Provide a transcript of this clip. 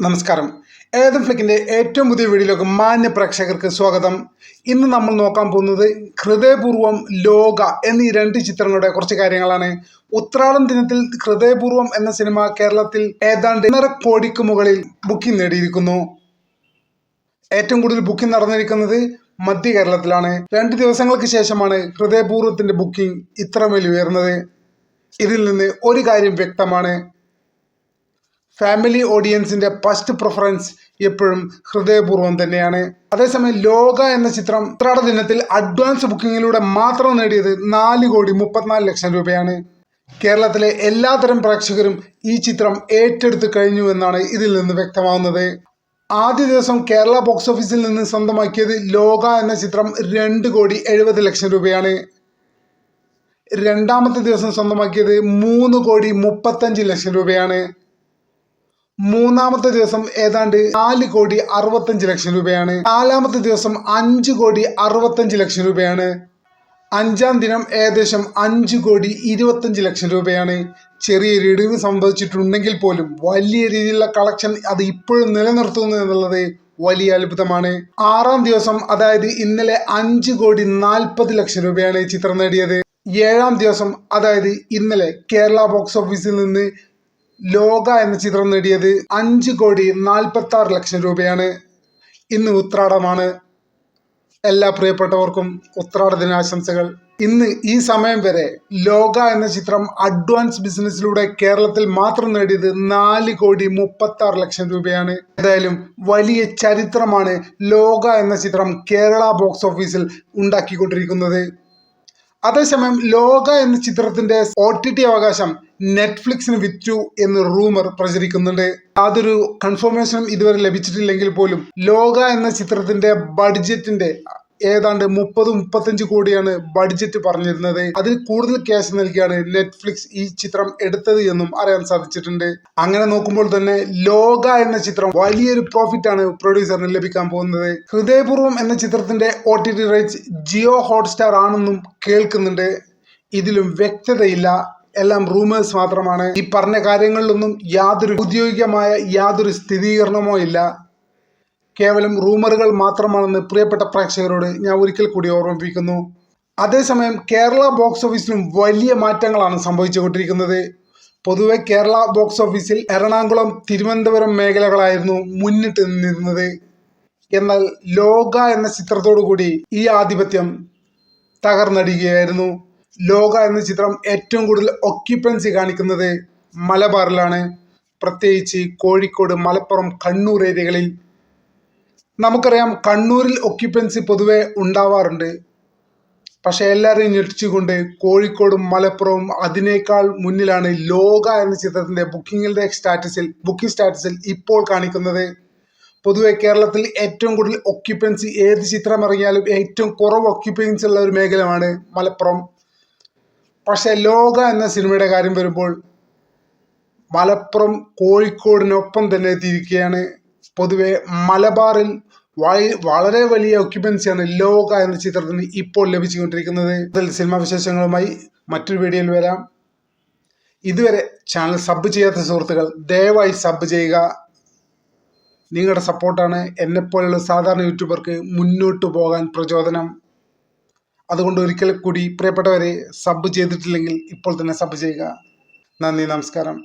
നമസ്കാരം. ഏതം ഫ്ലിക്കിന്റെ ഏറ്റവും പുതിയ വീഡിയോയിലേക്ക് മാന്യ പ്രേക്ഷകർക്ക് സ്വാഗതം. ഇന്ന് നമ്മൾ നോക്കാൻ പോകുന്നത് ഹൃദയപൂർവ്വം, ലോക എന്നീ രണ്ട് ചിത്രങ്ങളുടെ കുറച്ച് കാര്യങ്ങളാണ്. ഉത്രാടം ദിനത്തിൽ ഹൃദയപൂർവ്വം എന്ന സിനിമ കേരളത്തിൽ ഏതാണ്ട് 1.5 കോടിക്ക് മുകളിൽ ബുക്കിംഗ് നേടിയിരിക്കുന്നു. ഏറ്റവും കൂടുതൽ ബുക്കിംഗ് നടന്നിരിക്കുന്നത് മധ്യ കേരളത്തിലാണ്. 2 ദിവസങ്ങൾക്ക് ശേഷമാണ് ഹൃദയപൂർവ്വത്തിന്റെ ബുക്കിംഗ് ഇത്രമേൽ ഉയർന്നത്. ഇതിൽ നിന്ന് ഒരു കാര്യം വ്യക്തമാണ്, ഫാമിലി ഓഡിയൻസിന്റെ ഫസ്റ്റ് പ്രിഫറൻസ് എപ്പോഴും ഹൃദയപൂർവ്വം തന്നെയാണ്. അതേസമയം ലോക എന്ന ചിത്രം ഉത്രാട ദിനത്തിൽ അഡ്വാൻസ് ബുക്കിങ്ങിലൂടെ മാത്രം നേടിയത് 4,34 ലക്ഷം രൂപയാണ്. കേരളത്തിലെ എല്ലാതരം പ്രേക്ഷകരും ഈ ചിത്രം ഏറ്റെടുത്തു കഴിഞ്ഞു എന്നാണ് ഇതിൽ നിന്ന് വ്യക്തമാവുന്നത്. ആദ്യ ദിവസം കേരള ബോക്സ് ഓഫീസിൽ നിന്ന് സ്വന്തമാക്കിയത് ലോക എന്ന ചിത്രം 2,70 ലക്ഷം രൂപയാണ്. രണ്ടാമത്തെ ദിവസം സ്വന്തമാക്കിയത് 3,35 ലക്ഷം രൂപയാണ്. മൂന്നാമത്തെ ദിവസം ഏതാണ്ട് 4,65 ലക്ഷം രൂപയാണ്. നാലാമത്തെ ദിവസം 5,65 ലക്ഷം രൂപയാണ്. അഞ്ചാം ദിനം ഏകദേശം 5,25 ലക്ഷം രൂപയാണ്. ചെറിയൊരു ഇടിവ് സംഭവിച്ചിട്ടുണ്ടെങ്കിൽ പോലും വലിയ രീതിയിലുള്ള കളക്ഷൻ അത് ഇപ്പോഴും നിലനിർത്തുന്നു എന്നുള്ളത് വലിയ അത്ഭുതമാണ്. ആറാം ദിവസം, അതായത് ഇന്നലെ, 5,40 ലക്ഷം രൂപയാണ് ചിത്രം നേടിയത്. ഏഴാം ദിവസം, അതായത് ഇന്നലെ, കേരള ബോക്സ് ഓഫീസിൽ നിന്ന് ലോക എന്ന ചിത്രം നേടിയത് 5,46 ലക്ഷം രൂപയാണ്. ഇന്ന് ഉത്രാടമാണ്. എല്ലാ പ്രിയപ്പെട്ടവർക്കും ഉത്രാട ദിനാശംസകൾ. ഇന്ന് ഈ സമയം വരെ ലോക എന്ന ചിത്രം അഡ്വാൻസ് ബിസിനസ്സിലൂടെ കേരളത്തിൽ മാത്രം നേടിയത് 4,36 ലക്ഷം രൂപയാണ്. ഏതായാലും വലിയ ചരിത്രമാണ് ലോക എന്ന ചിത്രം കേരള ബോക്സ് ഓഫീസിൽ ഉണ്ടാക്കിക്കൊണ്ടിരിക്കുന്നത്. അതേസമയം ലോക എന്ന ചിത്രത്തിന്റെ OTT അവകാശം നെറ്റ്ഫ്ലിക്സിന് വിറ്റു എന്ന് റൂമർ പ്രചരിക്കുന്നുണ്ട്. യാതൊരു കൺഫർമേഷനും ഇതുവരെ ലഭിച്ചിട്ടില്ലെങ്കിൽ പോലും ലോക എന്ന ചിത്രത്തിന്റെ ബഡ്ജറ്റിന്റെ ഏതാണ്ട് 30-35 കോടിയാണ് ബഡ്ജറ്റ് പറഞ്ഞിരുന്നത്. അതിൽ കൂടുതൽ ക്യാഷ് നൽകിയാണ് നെറ്റ്ഫ്ലിക്സ് ഈ ചിത്രം എടുത്തത് എന്നും അറിയാൻ സാധിച്ചിട്ടുണ്ട്. അങ്ങനെ നോക്കുമ്പോൾ തന്നെ ലോക എന്ന ചിത്രം വലിയൊരു പ്രോഫിറ്റ് ആണ് പ്രൊഡ്യൂസറിന് ലഭിക്കാൻ പോകുന്നത്. ഹൃദയപൂർവ്വം എന്ന ചിത്രത്തിന്റെ OTT റൈറ്റ്സ് ജിയോ ഹോട്ട്സ്റ്റാർ ആണെന്നും കേൾക്കുന്നുണ്ട്. ഇതിലും വ്യക്തതയില്ല, എല്ലാം റൂമേഴ്സ് മാത്രമാണ്. ഈ പറഞ്ഞ കാര്യങ്ങളിലൊന്നും യാതൊരു ഔദ്യോഗികമായ യാതൊരു സ്ഥിരീകരണമോ ഇല്ല, കേവലം റൂമറുകൾ മാത്രമാണെന്ന് പ്രിയപ്പെട്ട പ്രേക്ഷകരോട് ഞാൻ ഒരിക്കൽ കൂടി ഓർമ്മിപ്പിക്കുന്നു. അതേസമയം കേരള ബോക്സ് ഓഫീസിലും വലിയ മാറ്റങ്ങളാണ് സംഭവിച്ചുകൊണ്ടിരിക്കുന്നത്. പൊതുവെ കേരള ബോക്സ് ഓഫീസിൽ എറണാകുളം, തിരുവനന്തപുരം മേഖലകളായിരുന്നു മുന്നിട്ട് നിന്നിരുന്നത്. എന്നാൽ ലോക എന്ന ചിത്രത്തോടു കൂടി ഈ ആധിപത്യം തകർന്നടിക്കുകയായിരുന്നു. ലോക എന്ന ചിത്രം ഏറ്റവും കൂടുതൽ ഒക്യുപ്പൻസി കാണിക്കുന്നത് മലബാറിലാണ്, പ്രത്യേകിച്ച് കോഴിക്കോട്, മലപ്പുറം, കണ്ണൂർ ഏരിയകളിൽ. നമുക്കറിയാം, കണ്ണൂരിൽ ഒക്യുപ്പൻസി പൊതുവെ ഉണ്ടാവാറുണ്ട്. പക്ഷെ എല്ലാവരെയും ഞെട്ടിച്ചുകൊണ്ട് കോഴിക്കോടും മലപ്പുറവും അതിനേക്കാൾ മുന്നിലാണ് ലോക എന്ന ചിത്രത്തിന്റെ ബുക്കിംഗ് സ്റ്റാറ്റസിൽ ഇപ്പോൾ കാണിക്കുന്നത്. പൊതുവെ കേരളത്തിൽ ഏറ്റവും കൂടുതൽ ഒക്യുപ്പൻസി, ഏത് ചിത്രം ഇറങ്ങിയാലും ഏറ്റവും കുറവ് ഒക്യുപ്പൻസി ഉള്ള ഒരു മേഖലയാണ് മലപ്പുറം. പക്ഷെ ലോക എന്ന സിനിമയുടെ കാര്യം വരുമ്പോൾ മലപ്പുറം കോഴിക്കോടിനൊപ്പം തന്നെ എത്തിയിരിക്കുകയാണ്. പൊതുവെ മലബാറിൽ വളരെ വലിയ ഒക്യുപ്പൻസിയാണ് ലോക എന്ന ചിത്രത്തിന് ഇപ്പോൾ ലഭിച്ചുകൊണ്ടിരിക്കുന്നത്. ഇതിൽ സിനിമാ വിശേഷങ്ങളുമായി മറ്റൊരു വീഡിയോയിൽ വരാം. ഇതുവരെ ചാനൽ സബ് ചെയ്യാത്ത സുഹൃത്തുക്കൾ ദയവായി സബ് ചെയ്യുക. നിങ്ങളുടെ സപ്പോർട്ടാണ് എന്നെപ്പോലുള്ള സാധാരണ യൂട്യൂബർക്ക് മുന്നോട്ട് പോകാൻ പ്രചോദനം. അതുകൊണ്ട് ഒരിക്കൽ കൂടി പ്രിയപ്പെട്ടവരെ, സബ് ചെയ്തിട്ടില്ലെങ്കിൽ ഇപ്പോൾ തന്നെ സബ് ചെയ്യുക. നന്ദി, നമസ്കാരം.